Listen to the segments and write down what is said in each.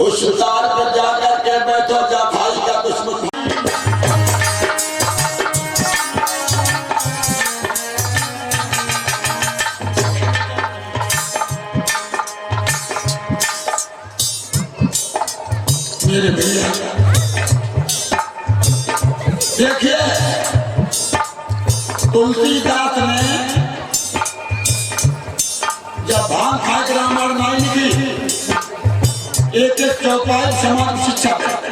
उस उतार पर जाकर के बैठो जा भाई का दुश्मन। मेरे भैया देखिए, तुलसीदास ने जब भांग खा के रामायण नहीं लिखी, एक एक चौपाई समान शिक्षा देते।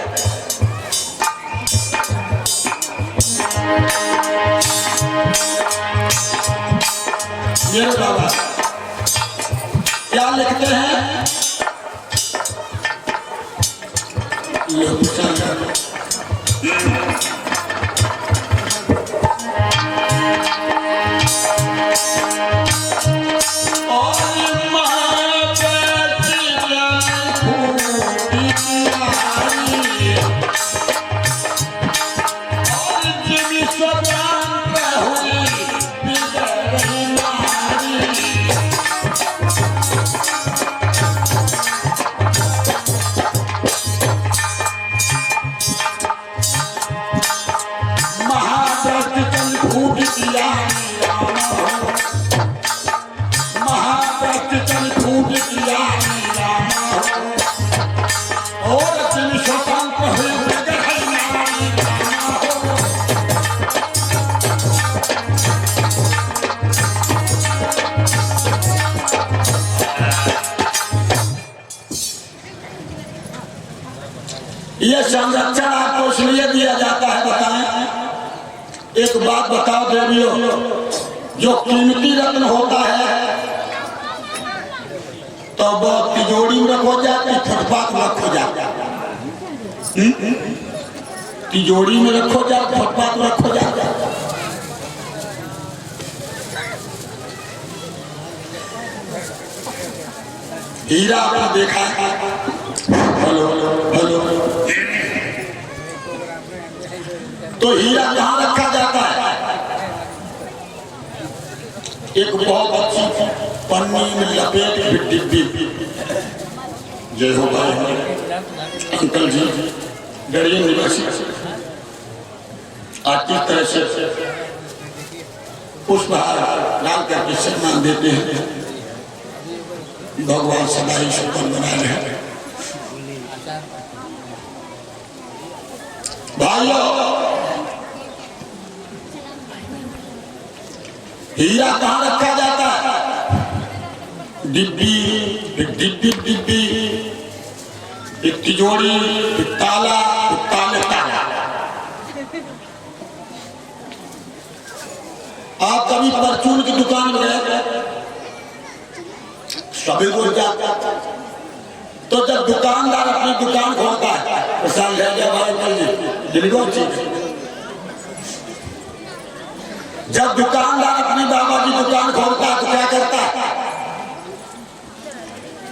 मेरे बाबा क्या लिखते हैं? ये संरक्षण आपको इसलिए दिया जाता है, बताएं। एक बात बताओ देवियों, जो कीमती रत्न होता है तो वो तिजोरी में रखो जाती, फुटपाथ में रखो जाता, तिजोरी में रखो जाता, फुटपाथ में रखो जाता। हीरा आपने देखा है? हेलो हेलो, तो हीरा कहाँ रखा जाता है? एक बहुत अच्छी पन्नी में लपेट के डिब्बी। जय हो भाई हमारे अंकल जी गढ़िया निवासी। आज किस तरह से पुष्पहार डाल करके सम्मान देते हैं। भगवान सदा ही सफल बनाए रहे। भाइयों, हीरा कहाँ रखा जाता है? डिब्बी, एक डिब्बी, एक तिजोरी, एक ताला, एक ताले ताला। आप कभी परचून की दुकान में गए? सभी लोग जाते, तो जब दुकानदार अपनी दुकान खोलता है तो साल ले गया भाई चीज। जब दुकानदार अपनी बाबा की दुकान खोलता है तो क्या करता है?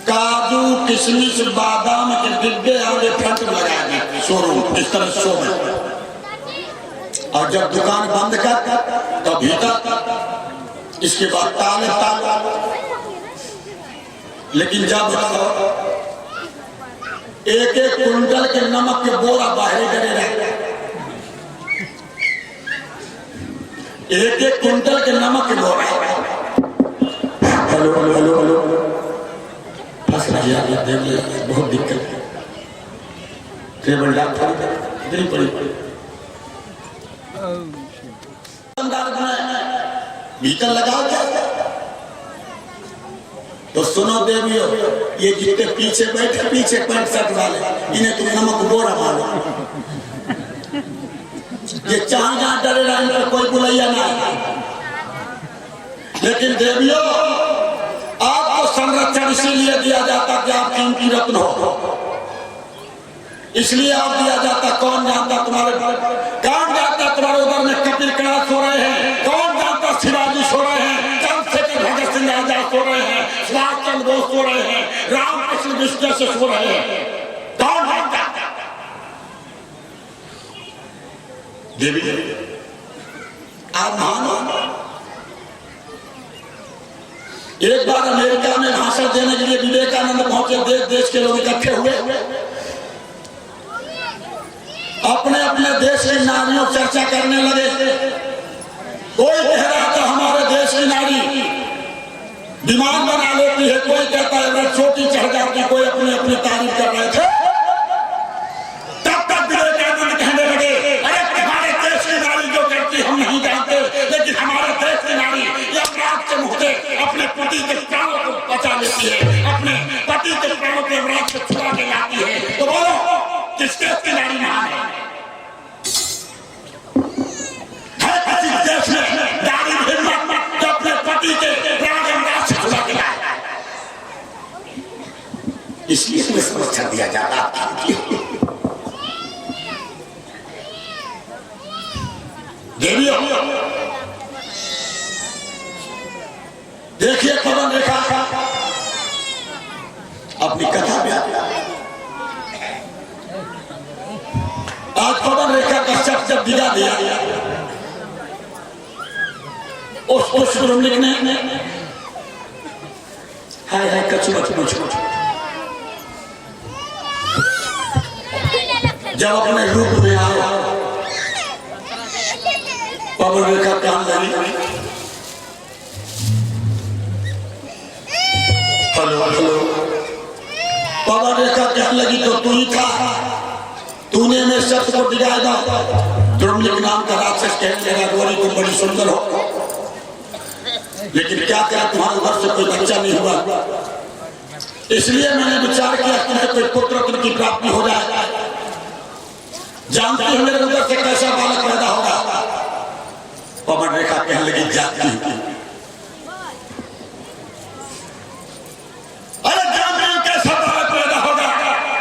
काजू किशमिश बादाम के डिब्बे और फ्रंट में लगा देते शोरूम, इस तरह शो में। और जब दुकान बंद कर तो भीतर, इसके बाद ताले ताला। लेकिन जब एक एक कुंटल के नमक के बोरा बाहर करे रहते, एक एक कुंटल के नमक के बोरा। हेलो हेलो हेलो, फंस रही है, देख ले, बहुत दिक्कत है। टेबल डॉक्टर कितनी पड़ी? भीतर लगाओ क्या? तो सुनो देवियों, ये जितने पीछे बैठे, पीछे पैंट शर्ट वाले, इन्हें तुम नमक बोरा मारो। ये चाहे जहां डरेगा, इन पर कोई बुलैया ना है। लेकिन देवियों, आपको संरक्षण इसीलिए दिया जाता कि आप कीमती रत्न हो, इसलिए आप दिया जाता। कौन जानता तुम्हारे तुम्हारे उधर में कपिल कड़ा सो रहे हैं? कौन जानता शिवाजी सो रहे हैं? चंद्रशेखर भगत सिंह आजाद सो रहे हैं, सुभाष चंद्र बोस सो रहे हैं, रामकृष्ण मिश्र से सो रहे हैं? कौन जानता? देवी आप मानो, एक बार अमेरिका में भाषण देने के लिए विवेकानंद पहुंचे। देश देश के लोग इकट्ठे हुए, अपने अपने देश की नारियों चर्चा करने लगे। कोई कह रहा था हमारे देश की नारी विमान बना लेती है, कोई कहता है मैं चोटी चढ़ जाती, कोई अपनी अपनी तारीफ कर रहे थे। तब तक विवेकानंद कहने लगे, अरे तुम्हारे देश की नारी जो करती हम नहीं जानते, लेकिन हमारे देश की नारी ये अपराध से मुझे अपने पति के प्राणों को बचा लेती है, अपने पति के प्राणों के अपराध से छुड़ा के लाती है। तो बोलो, किस देश की नारी महान है? किसी देश में नारी हिम्मत जो अपने पति के प्राण के अपराध से छुड़ा के लाए, इसलिए तुम्हें संरक्षण दिया जाता। देवियों, देखिए पवन रेखा अपनी कथा में आज पवन रेखा का शब्द जब दिया दिया उस पुष्परुमलिक ने हाय हाय कछुआ जब अपने रूप में आया, पवन रेखा काम लगी। हेलो हेलो, पवन रेखा कहने लगी तो तू ही था, तूने मेरे शब्द को दिखाया। दुर्मलिक नाम का राक्षस कहने लगा, गोरी तुम बड़ी सुंदर हो, लेकिन क्या करा तुम्हारे घर से कोई बच्चा नहीं हुआ, इसलिए मैंने विचार किया तुम्हें कोई पुत्र की प्राप्ति हो जाए। जानती हो मेरे अंदर से कैसा बालक पैदा होगा? पवन रेखा कहने लगी जाती हूँ। अरे जानती हूँ कैसा बालक पैदा होगा?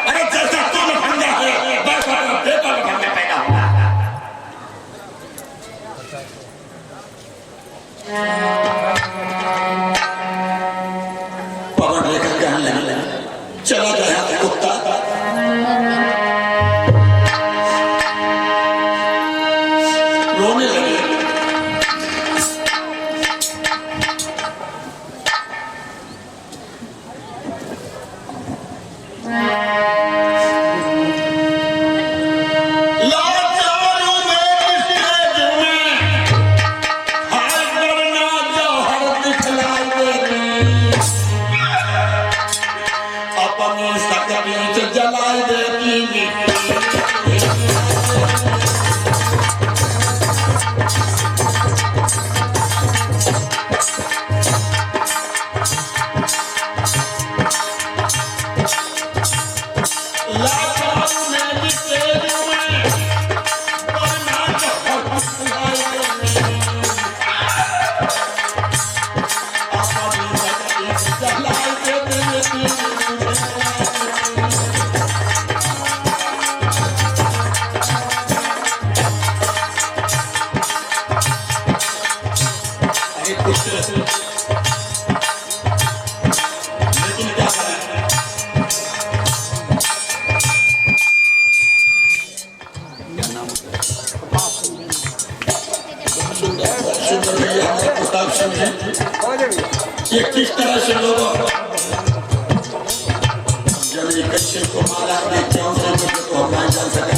अरे जैसा तू लफंगा है वैसा बेटा लफंगा पैदा होगा। पवन रेखा कहने लगी चला गया कुत्ता। रोने लगे। सोचते लेकिन क्या करें। सुंदर भैया हमारे प्रताप सिंह जी ये किस तरह से लोगों जब ये कैसे को मारा ने क्यों से मुझे तो हम नहीं जान सकते।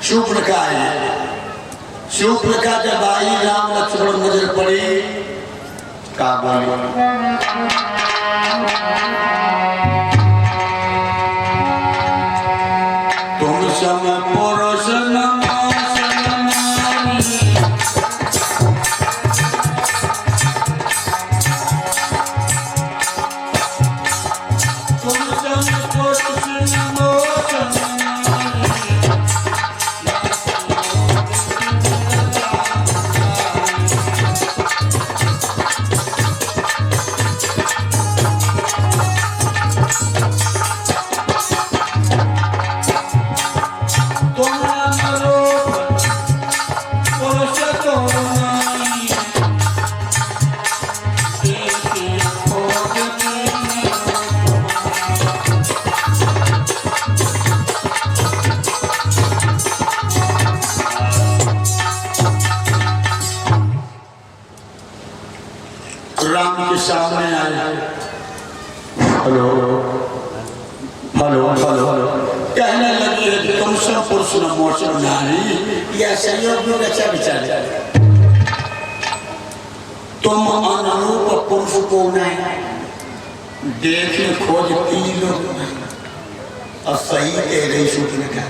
शूर्पणखा है। शूर्पणखा जब आई राम लक्ष्मण नजर पड़ी का बोली तुम सम पुरुष राम के सामने आए। हेलो हेलो हेलो कहने लगी है कि तुम सब पुरुष न मोचन नारी यह संयोग में अच्छा विचार तुम अनुरूप पुरुष को नहीं देखने खोजती लोग और सही कह रही सूखने का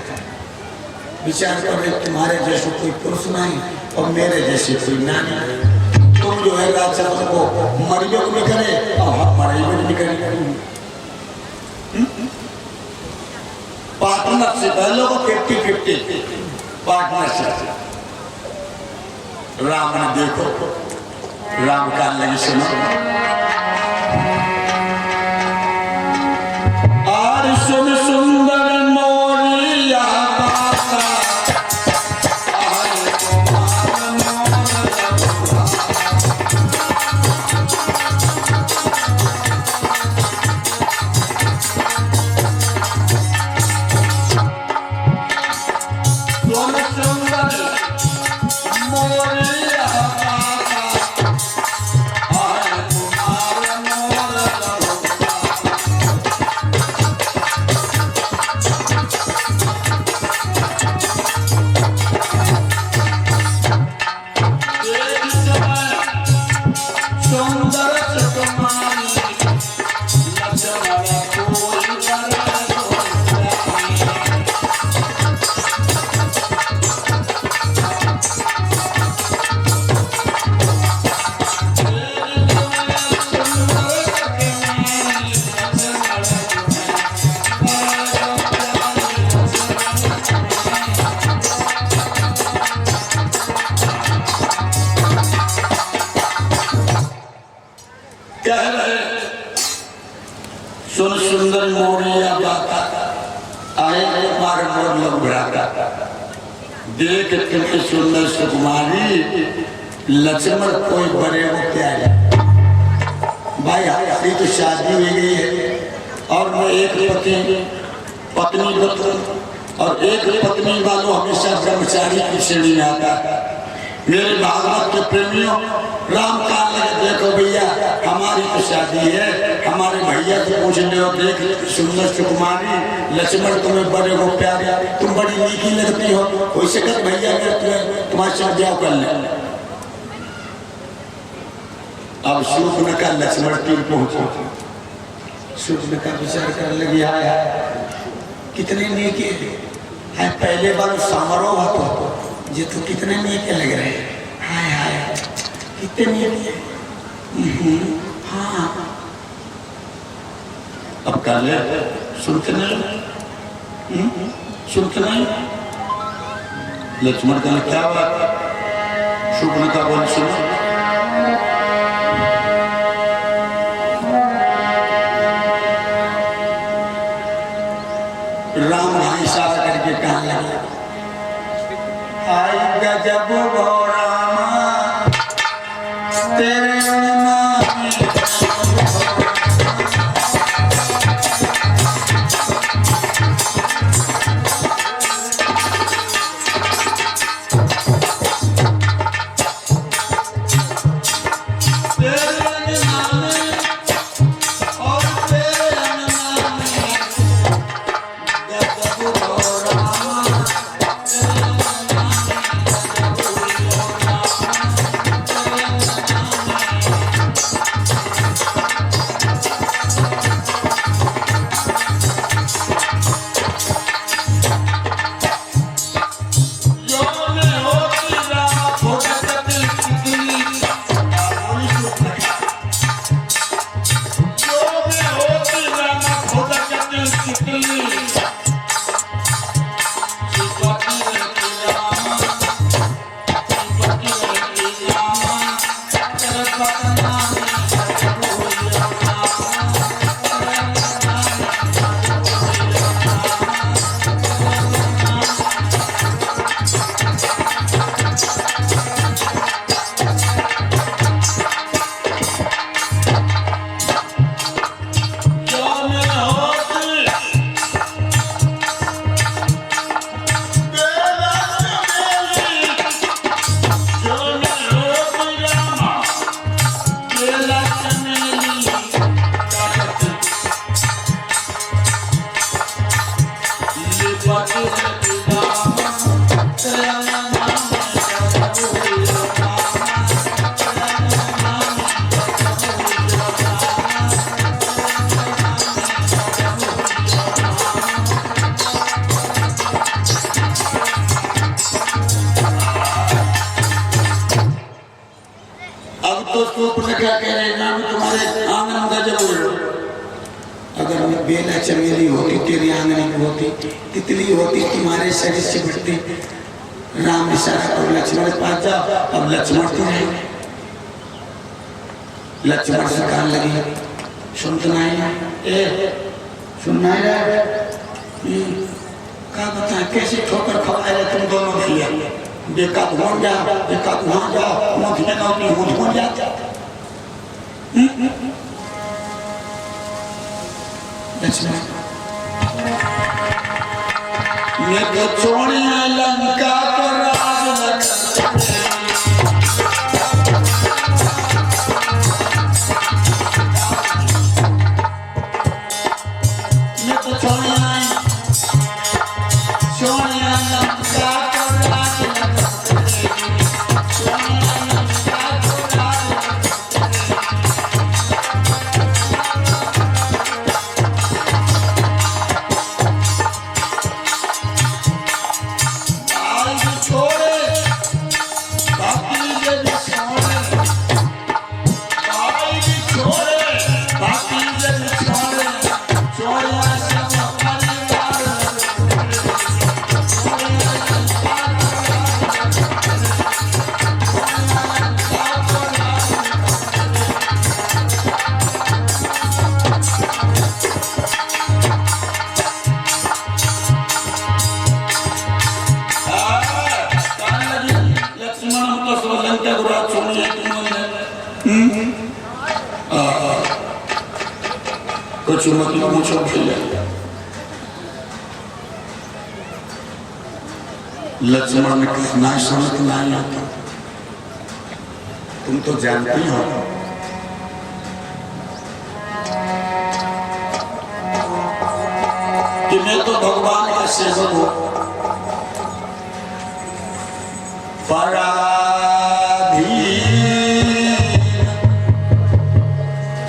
विचार कर रहे तुम्हारे जैसे कोई पुरुष नहीं और मेरे जैसे कोई नारी तुम जो है राजा को मरियो को नहीं करे और हम मरियो को नहीं करे। पार्टनरशिप है लोगों 50-50 पार्टनरशिप। राम ने देखो राम का लगी सुनो और सुन सुंदर मोरिया सुन सुंदर मोरिया बाता आए मारे मोर लोग भराता देख कितनी सुंदर सुकुमारी लक्ष्मण कोई बड़े हो क्या है भाई हमारी तो शादी हो गई है और मैं एक पत्नी और एक पत्नी वालों हमेशा ब्रह्मचारी की श्रेणी में आता है। मेरे भागवत के प्रेमियों राम काल लगे देखो भैया हमारी तो शादी है हमारे भैया से पूछ लो देख सुंदर सुकुमारी लक्ष्मण तुम्हें बड़े हो प्यारे तुम बड़ी नीकी लगती हो वैसे कर भैया तुम्हारे साथ ब्याह कर ले। अब शूर्पणखा लक्ष्मण तीर पहुंचे शूर्पणखा विचार कर लगी हाय कितने नीके है पहले बार समारोह हो ये तो कितने नीके लग रहे हैं हाय हाय कितने नीके हाँ अब काले सुनते नहीं लक्ष्मण का क्या बात शूर्पणखा बोल सुनो राम भाई साहब करिए। आई गजब भोरामा तेरे क्या कह रहे हैं तुम्हारे आंगन गजब हो। अगर मैं बेला चमेली होती तेरी आंगन में होती, तितली होती तुम्हारे शरीर से बढ़ती। राम इशारा और लक्ष्मण के पास जाओ। अब लक्ष्मण तो है, लक्ष्मण से कहने लगी सुनना ही क्या बताए कैसे ठोकर खवाए रहे तुम दोनों भैया। बेका वहां जाओ, बेका वहां जाओ, मुझे नौकरी हो जाता। मैं तो छोड़िया लंका पर राज मैं तो छोड़िया लंका पर राज कुछ मतलब पूछो भैया। लक्ष्मण ने कितना समझ नहीं आता, तुम तो जानती हो कि मैं तो भगवान का सेवक हूं।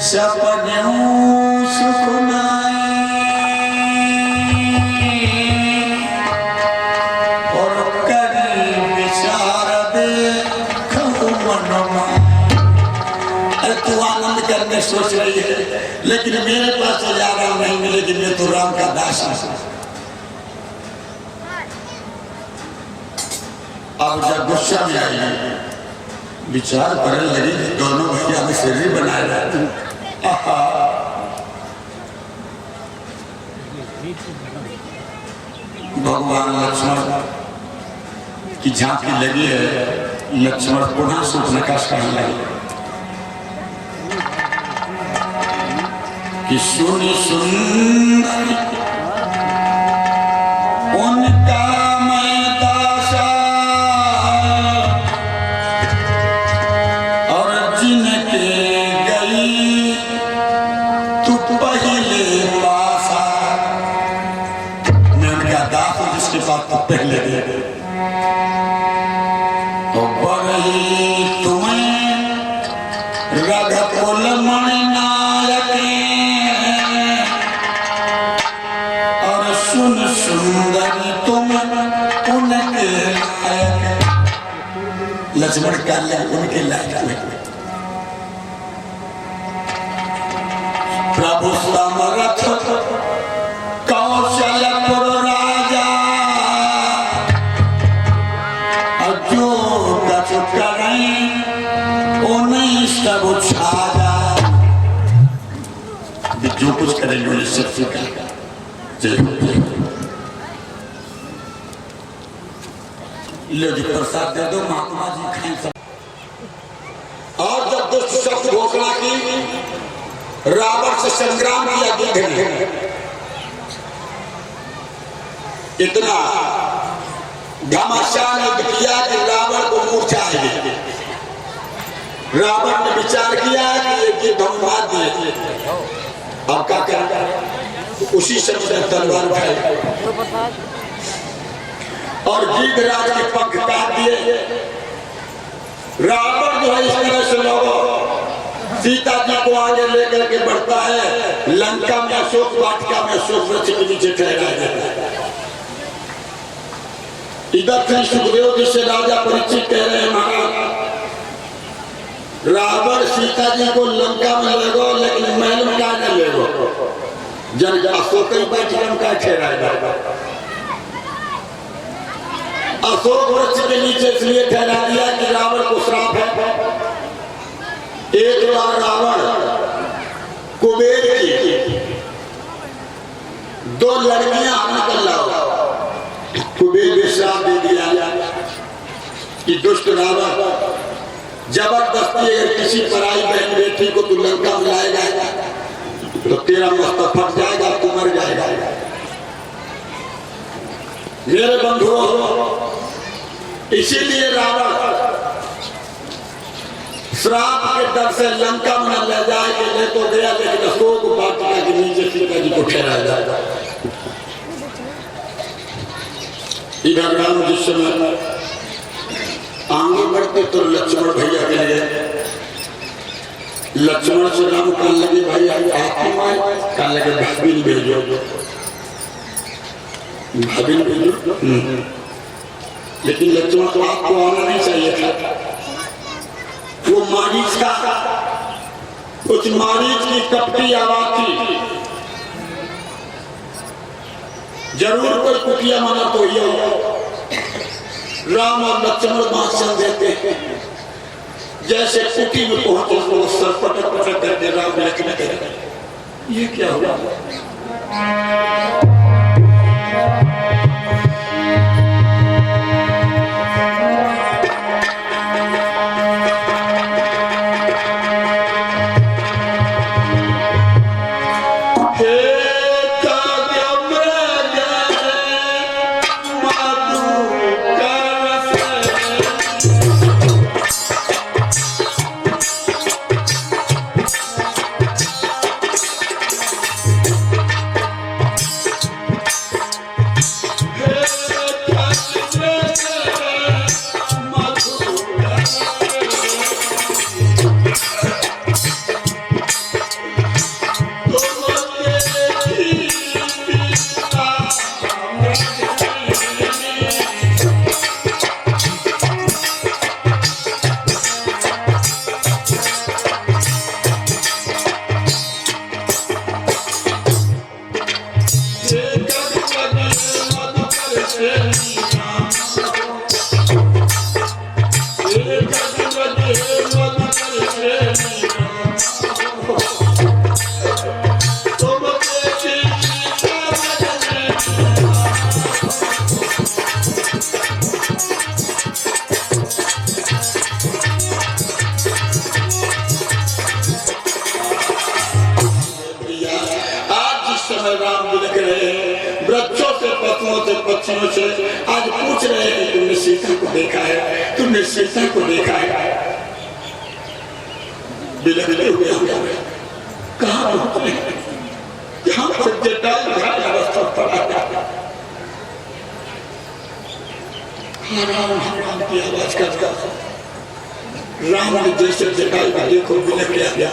सपनों सुखनाए और करी विचार दे अरे तू आनंद करने सोच रही है, लेकिन मेरे पास तो ज्यादा नहीं मिलेगी। मैं तो राम का दास हूं। अब जब गुस्सा में आई विचार करने लगी, दोनों भैया में शरीर बनाए रहे। भगवान लक्ष्मण की झांकी लगी है। लक्ष्मण पुनः शूर्पणखा से कहने लगे कि सुनी सुंदरी उनका मैं दासा और जिनके गई तू पहले पासा। मैं उनका दास हूं जिसके पास तू पहले गए। तो बड़ी तुम्हें रघुकुल मणि सुंदरी तुम उनके लायक। लक्ष्मण का उनके लायक हुए। प्रभु समरथ कौशलपुर राजा जो कछु करें उन्हें सब छाजा। जो कुछ करेंगे उन्हें सब सीखेगा। ले जो प्रसाद दे दो महात्मा जी खाएं सब। और जब दुष्ट शब्द घोषणा की रावण से संग्राम किया गिद्ध ने। इतना घमासान युद्ध किया कि रावण को मूर्छा आ गई। रावण ने विचार किया कि ये गिद्ध हम मार दिए, अब क्या करें। उसी समय तलवार उठाई और गिद्धराज के पंख काट दिए। रावण जो है इस तरह से लोगों सीता जी को आगे लेकर के बढ़ता है। लंका में अशोक वाटिका में अशोक वृक्ष के नीचे ठहरा है। इधर से सुखदेव जी से राजा परीक्षित कह रहे हैं महाराज रावण सीता जी को लंका में ले गो लेकिन महल में क्या नहीं ले गो। जन अशोक वाटिका का ठहराएगा। अशोक वृक्ष के नीचे इसलिए ठहरा दिया कि रावण को श्राप है। एक बार रावण कुबेर की दो लड़कियां निकल लाओ। कुबेर ने श्राप दे दिया कि दुष्ट रावण जबरदस्ती अगर किसी पराई बहन बेटी को तू लंका में लाएगा तो तेरा मस्तक फट जाएगा, तू मर जाएगा। मेरे बंधुओं, इसीलिए रावण श्राप के डर से लंका में न ले जाएगा। ले तो गया लेकिन अशोक वाटिका के नीचे सीता जी को ठहराया जाएगा। इधर राम जिस समय आगे बढ़ते तो लक्ष्मण भैया के लिए लक्ष्मण से राम कहने लगे भाई कहने लगे भाभी भेजो, भाभी भेजो। लेकिन लक्ष्मण को आपको आना नहीं चाहिए था। वो मारीच का कुछ मारीच की कपटी आवाज थी। जरूर कोई कुटिया माना तो ये राम और लक्ष्मण भाषण देते हैं। जैसे कुटी में पहुंचे तो सर पटक पटक करके राम लक्ष्मण कहते ये क्या हुआ। पक्षियों से आज पूछ रहे हैं कि तुमने सीता को देखा है, तुमने सीता को देखा है। बिलखते हुए हम कहाँ पहुंचे, यहाँ पर जटायु घायल अवस्था पड़ा है। राम राम की आवाज करता राम ने जैसे जटायु को देखो बिलख गया।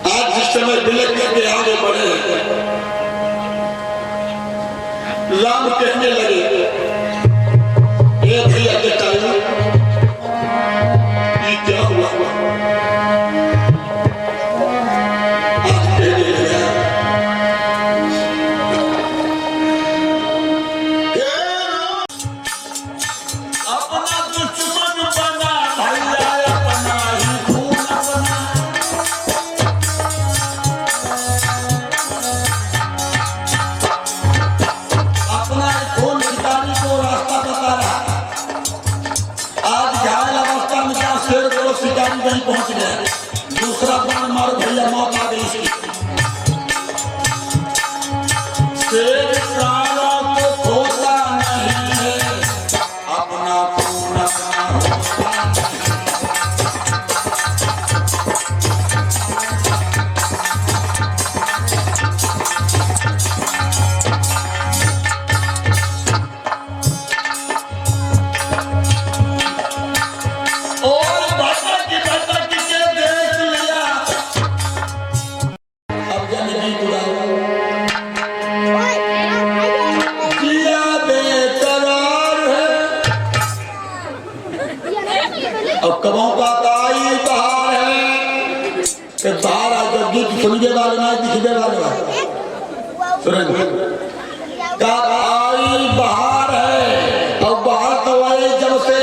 आज जिस समय बिलख के आगे बढ़े राम कहने लगे, ये भैया जटायु ये क्या हुआ? आज कहने लगा अपना दुश्मन बना भैया अपना ही खून बना। अपना खून शिकारी को रास्ता बता रहा। आज घायल अवस्था में क्या शेर को शिकारी वहीं पहुंच गया। दूसरा बाण मार भैया मौत आ गई इसकी। शेर प्राणों को खोता नहीं है, अपना खून अपना होता नहीं। और भटक के देख लिया। अब जाने की बुलाओ जिया बेकरार है। अब कबों का ताई बहार है कि बाहर आ जब गीत सुनने वाले ना दिखने वाले का आई बहार है। अब बाहर तो आए जब से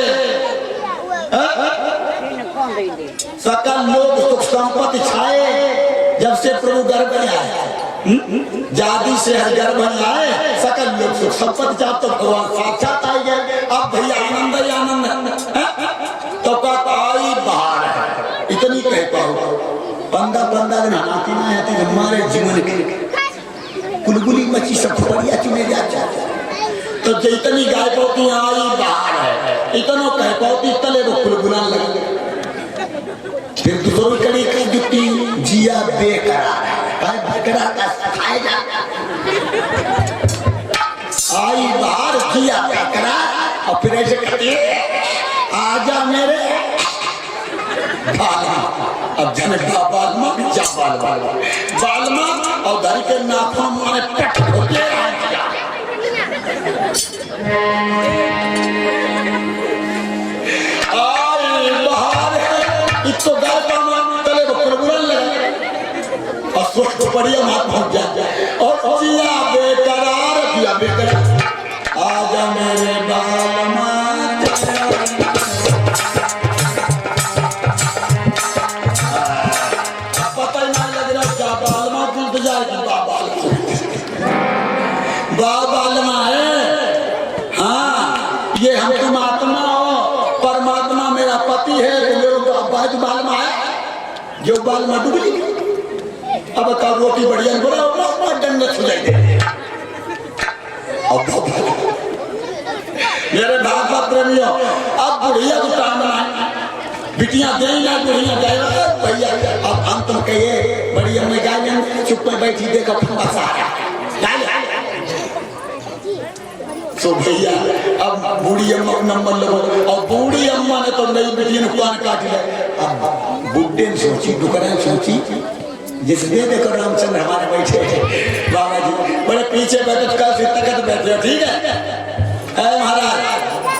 सकल लोग सुख संपत्ति छाए, जब से प्रभु गर्भ में आए जाति से हर गर्भ में आए, सकल लोग सुख संपत्ति चाहते तो भगवान साक्षात आई गए। अब भैया आनंद ही आनंद है। तो का आई बाहर है इतनी कह पाओ 15 दिन आती ना आती हमारे जीवन के कुलगुली मची सब बढ़िया चुने जाते। तो जितनी गाय पोती आई बाहर है इतनो कह पाओती तले वो कुलगुला लगे। फिर दूसरी कड़ी की जुटी जिया बेकरार है, बेकरार का खाए जा। आई बाहर जिया बेकरार और फिर ऐसे कहती है आजा मेरे बालमा। अब जाने बालमा जा बालमा और घर के नाखून मारे कट होते आई बाहर है इतो गाय का तले वो प्रभुरन लगे और सोच को बढ़िया मात पहुंच जाए। और जिया बेकरार आजा मेरे बालमा। पता ही नहीं लग रहा क्या बालमा टूट जाएगी। बालमा है हाँ, ये हम तुम आत्मा हो, परमात्मा मेरा पति है, तो बालमा है जो बालमा डूब गई। अब का रोटी बढ़िया बोला डंडा छू जाएंगे। मेरे भागवत प्रेमियों अब बुढ़िया को टाइम बिटियां देंगे बुढ़िया जाएगा भैया। अब हम तुम कहिए बढ़िया में गाय चुप में बैठी देखो तो भैया अब बूढ़ी अम्मा को नंबर लो। और बूढ़ी अम्मा ने तो नई बेटी ने कान काट लिया। अब बुढ़े ने सोची दुकान सोची जिसने देखो रामचंद्र हमारे बैठे बाबा जी बड़े पीछे बैठे कल से तक बैठे हो ठीक है महाराज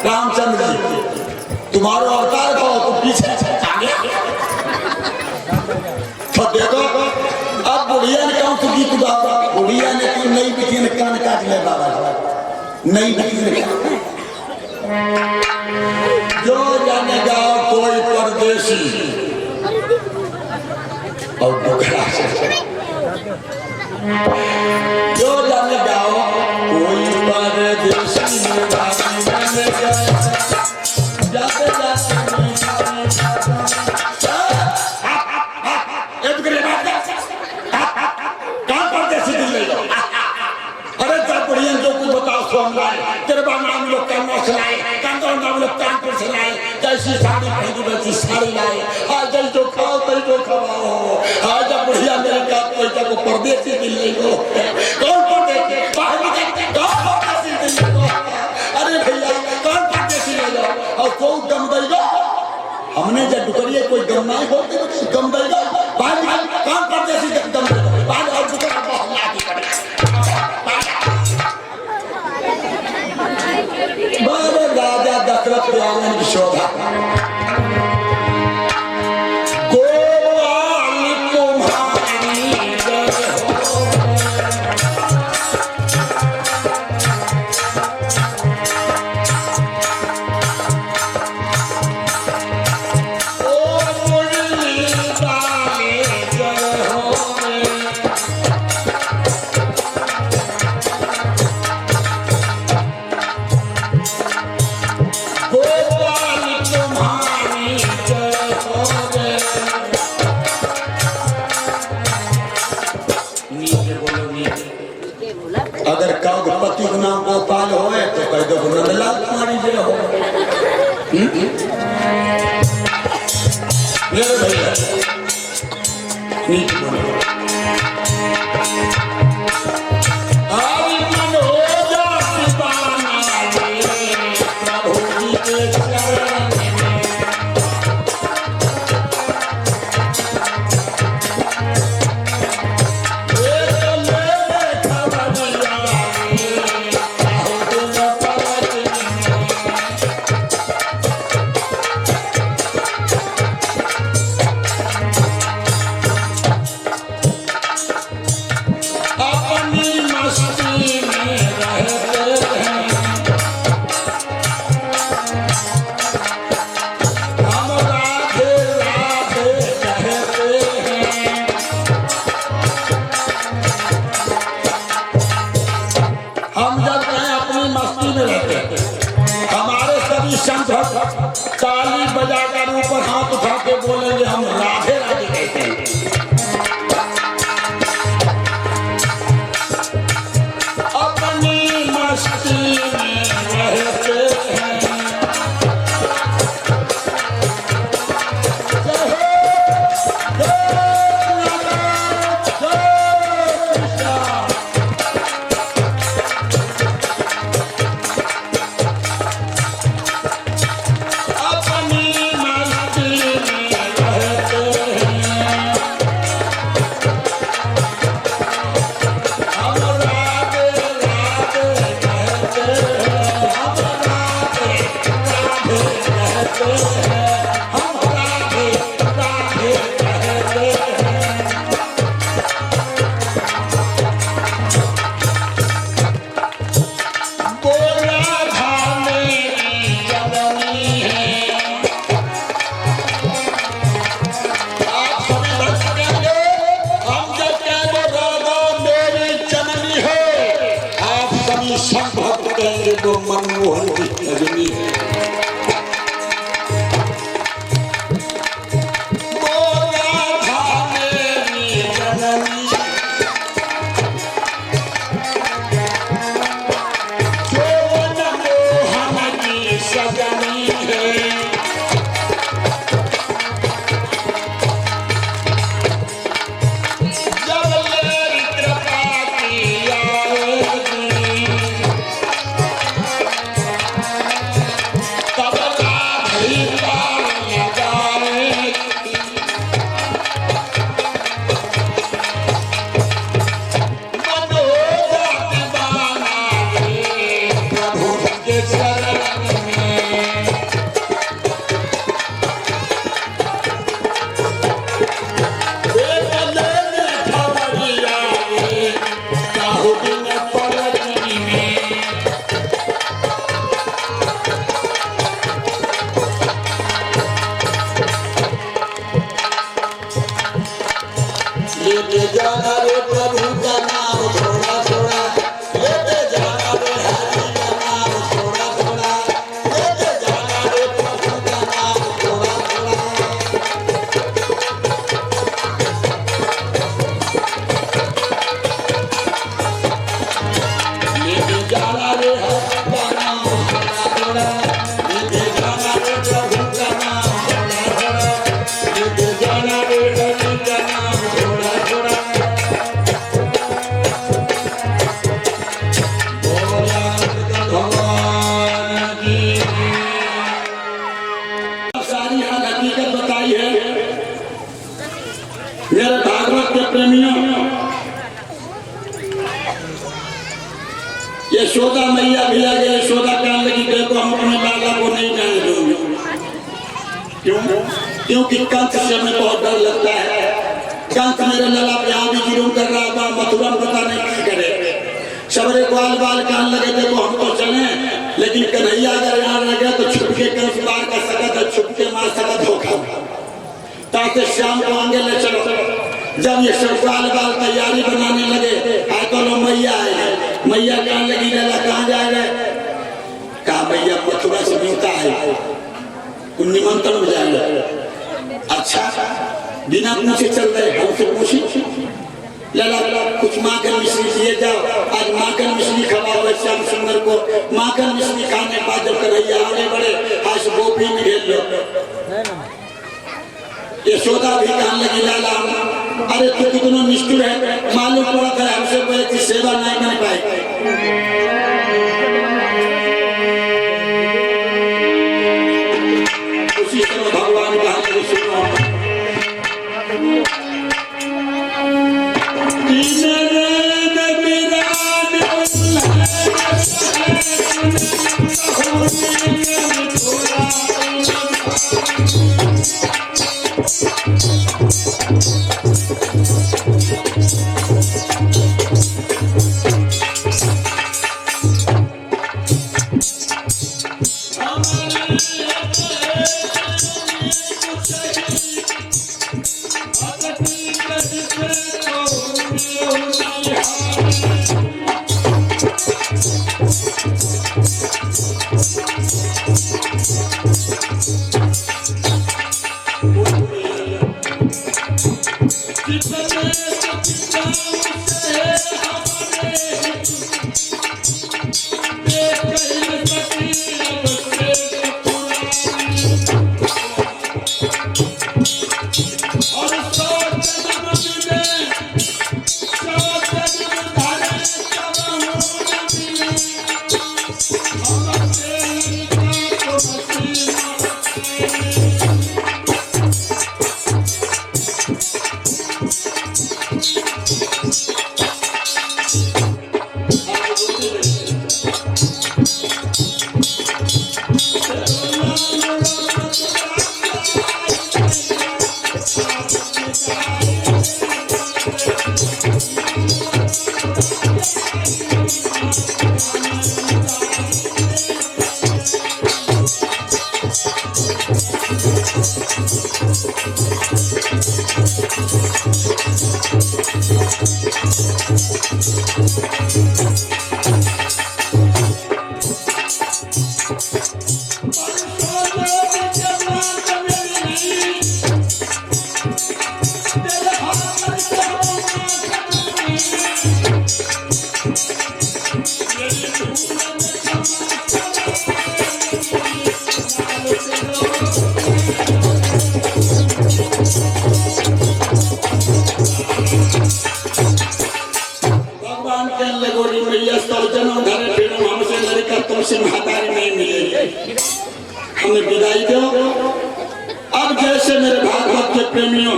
रामचंद्र जी तुम्हारा अवतार को तो पीछे तो देखो अब बुढ़िया ने कहा तो गीत बाबा बुढ़िया ने की नई बेटी ने कान काट लिया बाबा नई बेटी ने जो जानेगा कोई परदेसी और जो जानेगा कोई परदेसी जाते जाते लाए, तिरवा नाम लोग कन्नौज से लाए, कंदौर नाम लोग कानपुर से लाए, जैसी साड़ी पहनी वैसी साड़ी लाए। आज जल जो खाओ तई जो खवाओ, आज जब बुढ़िया मेरे का कोई जब परदेसी दिल नहीं हो, कौन परदेसी बाहर निकल, कौन परदेसी दिल नहीं हो, अरे भैया कौन परदेसी ले जाओ और कोई गम देगा, हमने जब डुकरिए कोई गम नहीं बोलते तो गम देगा, बाहर निकल कौन परदेसी गम देगा, बाहर और डुकर हल्ला की करे। बाबा राजा दशरथ के आंगन की शोभा, अगर कब पति गुना गोपाल होए तो कह दो नंदलाल कुमारी जे हो। मेरे भैया नीच बोलो, ताली बजाकर ऊपर हाथ उठा के बोलेंगे हम राधे राधे कहते हैं। अपनी मस्ती में रहते हैं, तो मनमोहन की रजनी है। यशोदा मैया भी आ गई। यशोदा कहने लगी देखो हम अपने लाला को नहीं जाने दोगे। क्यों? क्योंकि कंस से हमें बहुत डर लगता है। कंस मेरे लाला पे यहाँ भी जुलूम कर रहा था, मथुरा में पता नहीं क्या करे। सबरे ग्वाल बाल कहने लगे देखो हम तो चले, लेकिन कन्हैया अगर यहाँ रह गया तो छुपके कंस मार कर सकता है, छुपके मार सकता धोखा। ताकि शाम को आगे ले चलो। जब ये सब ग्वाल बाल तैयारी बनाने लगे, आकलो मैया आए। मैया कहने लगी लाला कहाँ जा रहे? कहा मैया मथुरा से न्योता है, निमंत्रण में जाएंगे। अच्छा बिना पूछे चल रहे, हमसे पूछी लाला कुछ माखन मिश्री लिए जाओ। आज माखन मिश्री खवाओ श्याम सुंदर को। माखन मिश्री खाने के बाद जब कन्हैया आगे बढ़े, आज गोपी में घेर लो। यशोदा भी कहने लगी लाला अरे तू कितना निष्ठुर है, मालूम पड़ा था हमसे कोई की सेवा नहीं बन पाएगी। उसी समय भगवान कहने लगे सुनो हमें विदाई दो। अब जैसे मेरे भागवत के प्रेमियों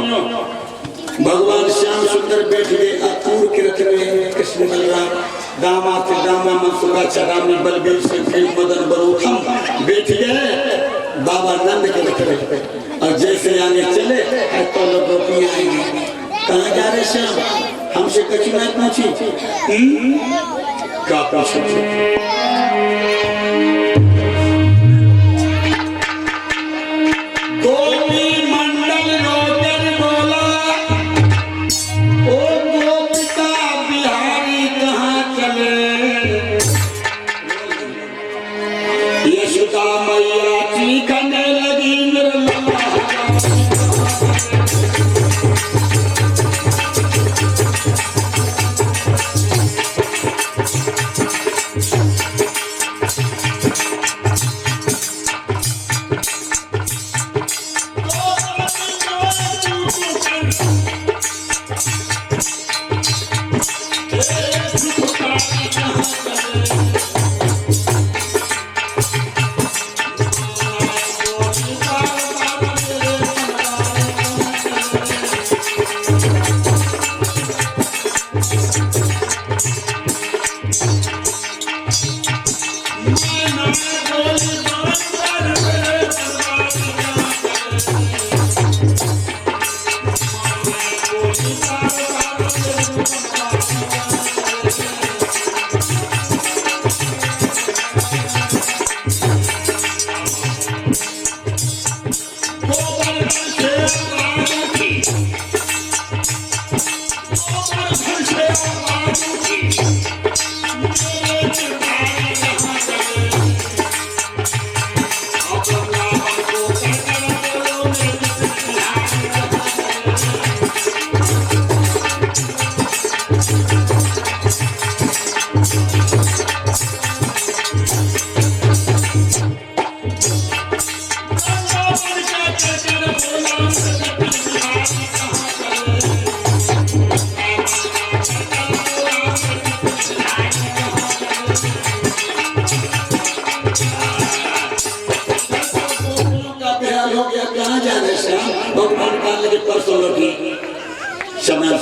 भगवान श्याम सुंदर बैठ गए अतूर के रथ में कृष्ण बलराम दामा से दामा मनसुखा चरामी बलबीर से मदन बरूथम बैठ गए बाबा नंद के रथ में। और जैसे आने चले तो लोग गोपियां आएंगे, कहाँ जा रहे श्याम? हमसे कच्ची नहीं पूछी। क्या पूछे?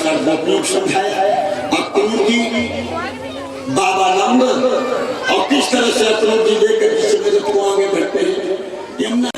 साथ गोपियों को समझाया अक्रूर जी बाबा नंद और किस तरह से अक्रूर जी देखकर जिससे मेरे को आगे बढ़ते हैं यमुना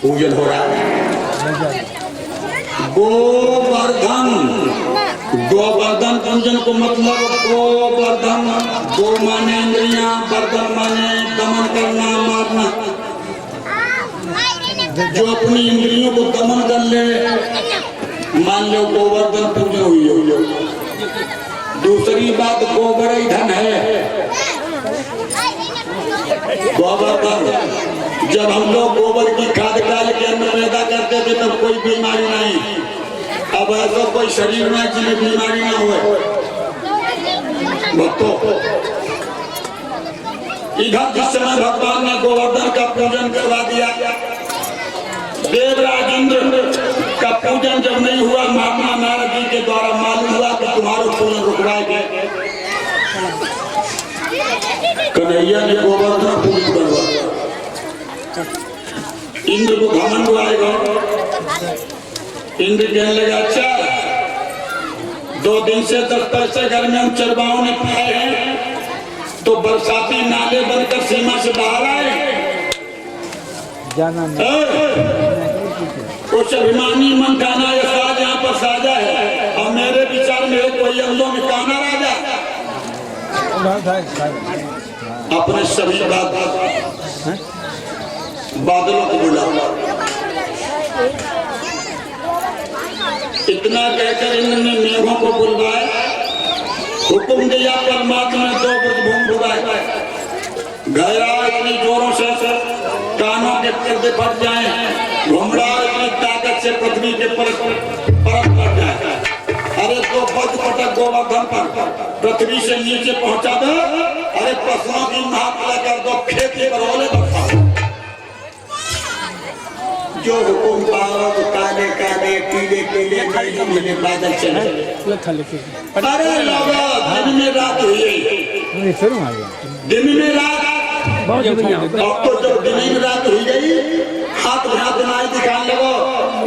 पूजन हो रहा है गोवर्धन। गोवर्धन पूजन को मतलब गोवर्धन, गो माने इंद्रियां, वर्धन माने दमन करना, मारना। जो अपनी इंद्रियों को दमन कर ले, मान लो गोवर्धन पूजन हुई हो। दूसरी बात गोबर ही धन है। गोवर्धन जब हम लोग गोबर की खाद डाल के अन्न पैदा करते थे तब कोई बीमारी नहीं। अब ऐसा कोई शरीर में जिन्हें बीमारी ना हुए भक्तों। इधर जिस समय भगवान ने गोवर्धन का पूजन करवा दिया, देवराज इंद्र का पूजन जब नहीं हुआ, महात्मा नारद जी के द्वारा मालूम हुआ कि तुम्हारा पूजन रुकवाए गए। कन्हैया ने गोवर्धन पूजन करवा। इंद्र को घमंड आएगा। इंद्र कहने लगा अच्छा 2 दिन से 10 पैसे घर में हम चरवाओं ने पाए हैं, तो बरसाती नाले बनकर सीमा से बाहर आए। कुछ अभिमानी मन काना ये साज यहाँ पर साजा है, और मेरे विचार में कोई अंलों में काना राजा अपने सभी बादलों को बुला। इतना कहकर इंद्र ने मेघों को बुलवाया, हुक्म दिया परमात्मा ने 2 बुध भूम बुलाए। गहरा इतनी जोरों से कानों के पर्दे फट जाए, घुमड़ा इतनी ताकत से पृथ्वी के परत पड़ जाए। अरे 2 वज्र पटक गोवर्धन पर पृथ्वी से नीचे पहुंचा दो। अरे पशुओं की महात्मा कर दो, खेत पर ओले बरसा। जो हुकुम पाओ तो काले काले पीले पीले मेरे बादल चले। अरे लोगों दिन में रात हुई, दिन में रात। अब तो जब दिन में रात हुई गई, हाथ नाई दिखाने लगो,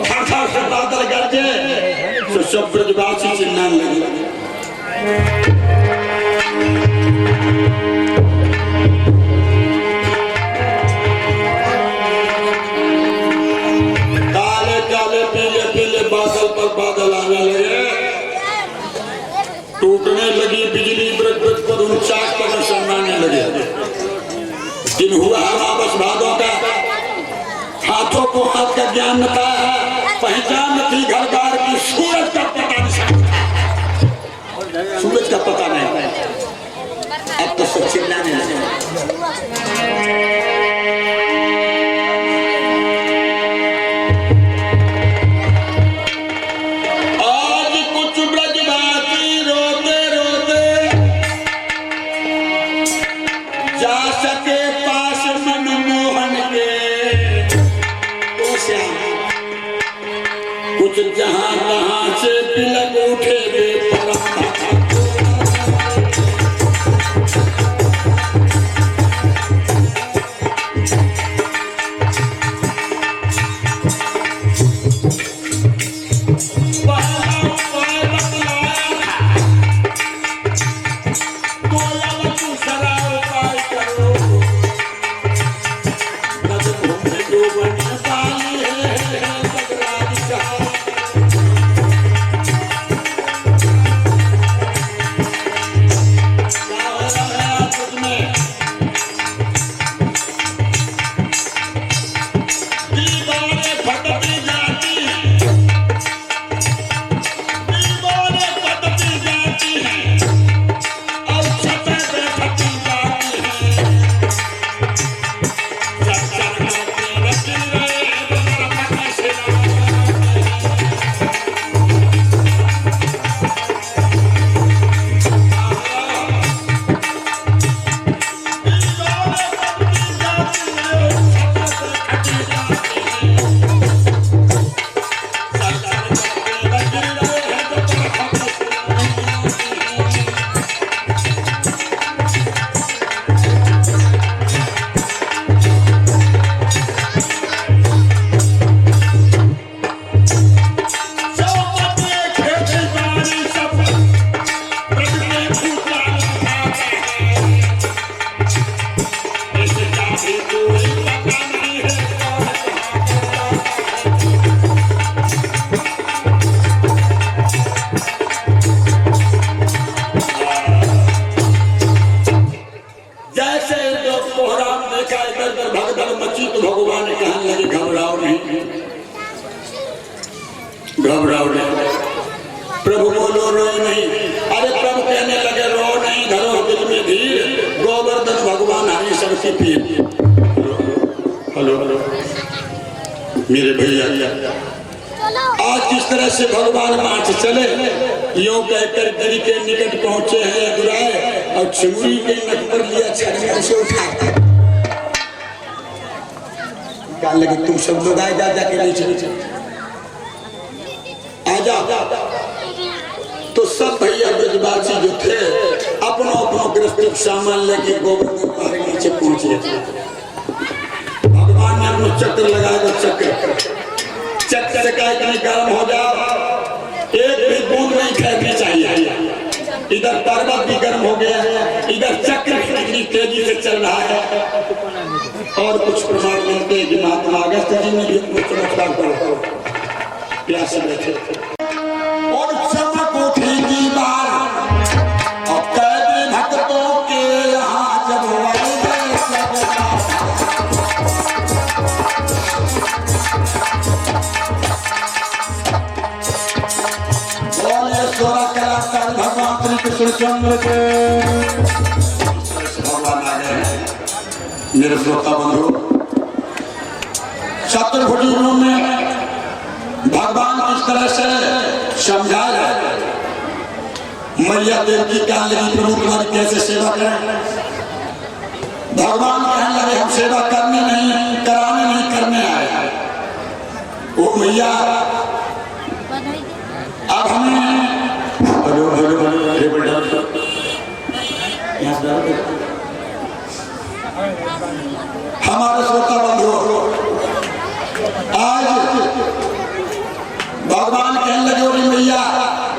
ठाठा से बादल गरजे, तो सब ब्रजवासी चिल्लाने लगे। हुआ वापस भादों का, हाथों को हाथ का ज्ञान न था, पहचान न थी घर बार की, सूरज का पता नहीं था, सूरज का पता नहीं। अब तो सब चिल्लाने लगे। आज कुछ ब्रजवासी रोते रोते जा सके पास मनमोहन के, तो श्याम कुछ जहां तहां से बिलक उठे बेपरवाह। घबराओ नहीं, प्रभु बोलो रो नहीं। अरे प्रभु कहने लगे रो नहीं, धरो दिल में धीर, गोवर्धन भगवान हरी सबकी पीर। हेलो हेलो मेरे भैया, आज जिस तरह से भगवान मार्च चले, यूं कहकर गिरी के निकट पहुंचे हैं गुराए, और चुंगी के नट पर लिया छड़ियों से उठाया। क्या लगे तुम सब लोग आए जा जाके नीचे आजा। तो सब भैया ब्रजवासी जो थे अपनों अपनों गृहस्थिक सामान लेके गोवर्धन पहाड़ी नीचे पहुंच गए। भगवान ने अपना चक्र लगाया, तो चक्र से कहा इतनी गर्म हो जाओ, एक भी बूंद नहीं फेंकनी चाहिए। इधर पर्वत भी गर्म हो गया, इधर चक्र इतनी तेजी से चल रहा है। और कुछ प्रमाण मिलते हैं कि महात्मा अगस्त जी ने भी कुछ चमत्कार करा, प्यासे बैठे और चमक उठी दीवार, और कैदी भक्तों के यहाँ जब बोले सोरा कलाकार भगवान श्री कृष्ण चंद्र के भगवान आ गए। मेरे श्रोता बंधु, चतुर्भुज में भगवान किस तरह से समझाया, मैया देव की क्या लगी प्रभु तुम्हारी कैसे सेवा करें। भगवान कहने लगे हम सेवा करने नहीं, कराने नहीं, करने आए। वो मैया अब हमें हमारे श्रोता बंधु, आज भगवान कहने लगे और मैया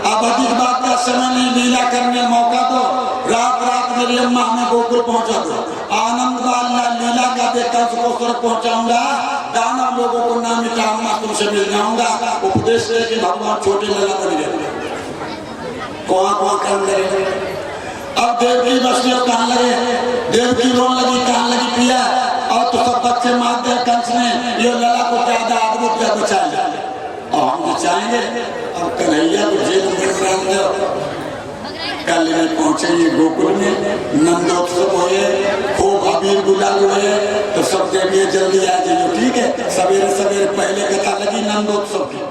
अब अधिक बात का समय नहीं, लीला करने मौका दो, रात रात मेरी अम्मा हमें गोकुल पहुंचा दो, आनंद वाला लीला का देखकर उसको स्वर्ग पहुंचाऊंगा, दानव लोगों को ना मिटाऊंगा, तुमसे मिल जाऊंगा। उपदेश दे कि भगवान छोटे लगा कर गए, कौन कौन करने लगे। अब देव की बस्तियों कहने लगे, देव की रोन लगी, कहने लगी पिया और तो सब बच्चे मारते हैं कंस में, ये लला को क्या दे आदमी क्या बचाएंगे, और हम बचाएंगे। और कन्हैया को जेल में डाल दो। कल में पहुंचे ये गोकुल में, नंदोत्सव हुए, खूब अबीर गुलाल हुए, तो सब देविए जल्दी आ जाइए, ठीक है। सवेरे सवेरे पहले कथा लगी नंदोत्सव की।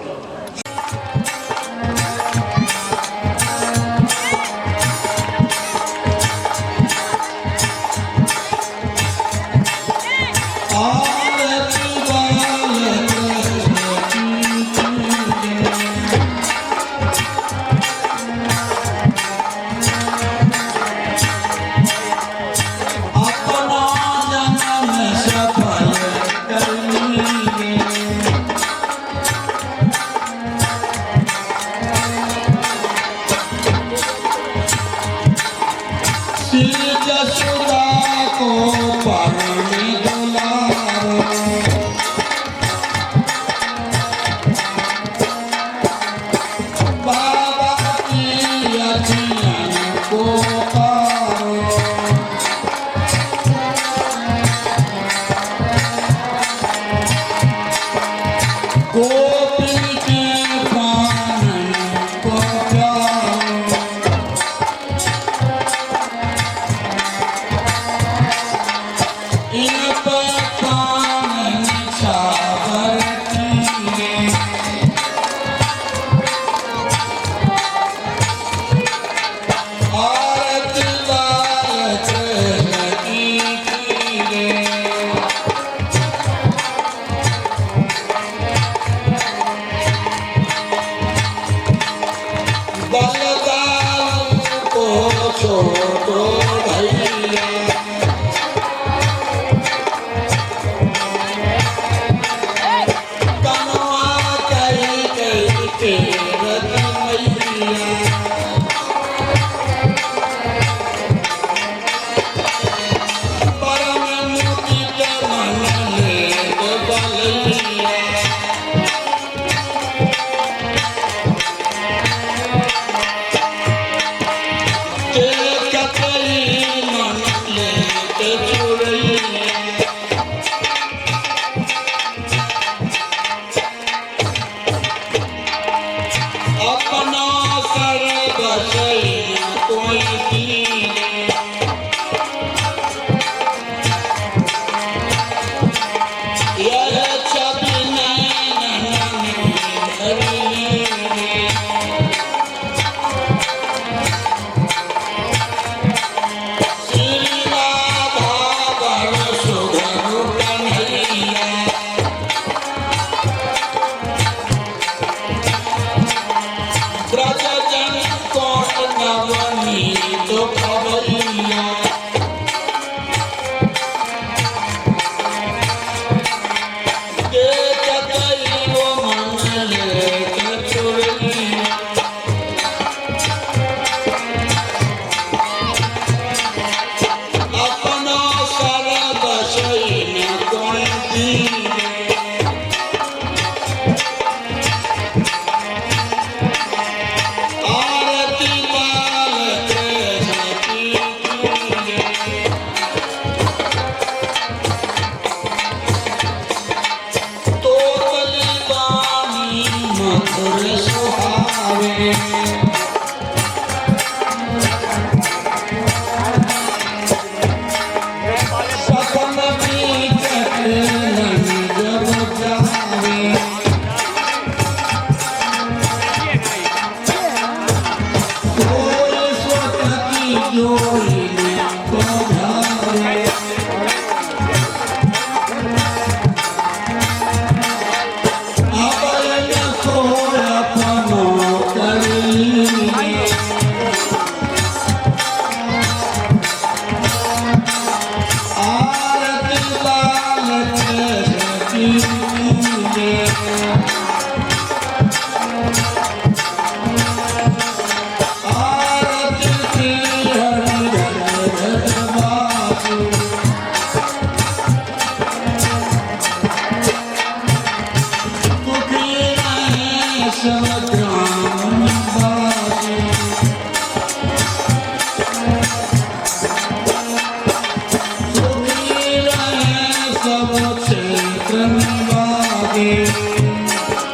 के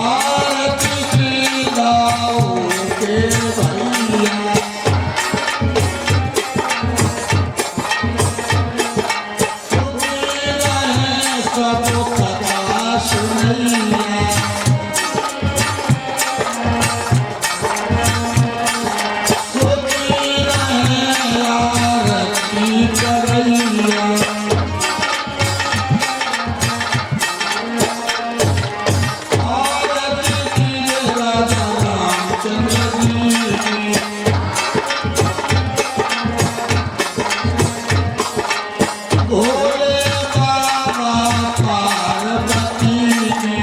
आरती की दाओ के भैया सुनी रहे सब कथा सुनैया सुनी रहे आरती करैया आरती कीजिए राजा रामचंद्र जी की भोले बाबा पार्वती की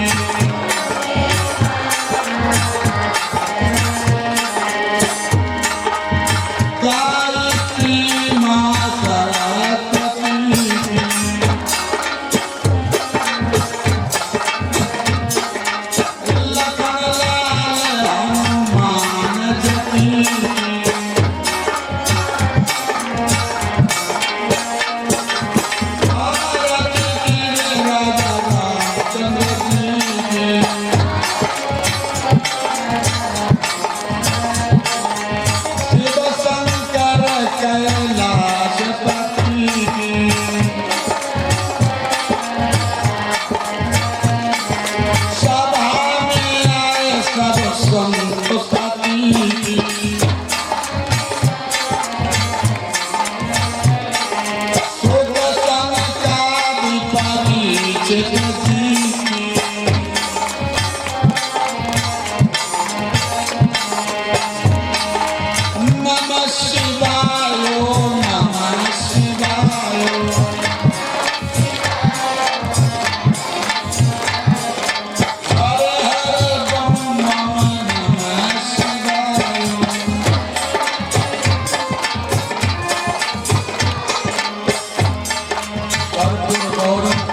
गायत्री माँ सरस्वती की लखन लाल हनुमान जी की आरती कीजिए राजा रामचंद्र जी की शिव शंकर कैलाशपति की सभा में आए सब संत सती की सुख संसारी परिचित जी की नमः शिवाय नमः शिवाय हर हर बम बम नमः शिवाय कर्पूर गौरम